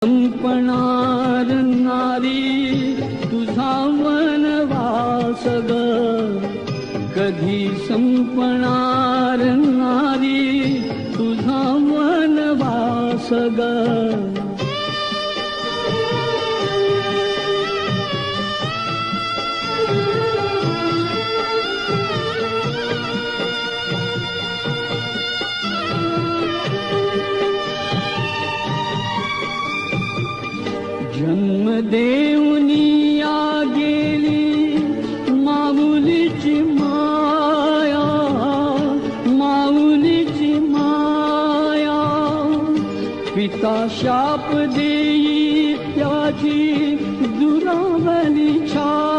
संपणार नारी तुझा वनवास ग, कधी संपणार नारी तुझा वनवास ग. जन्म देऊनी या गेली माऊलीची माया, माऊलीची माया. पिता शाप देई त्याची दुरावली छाया.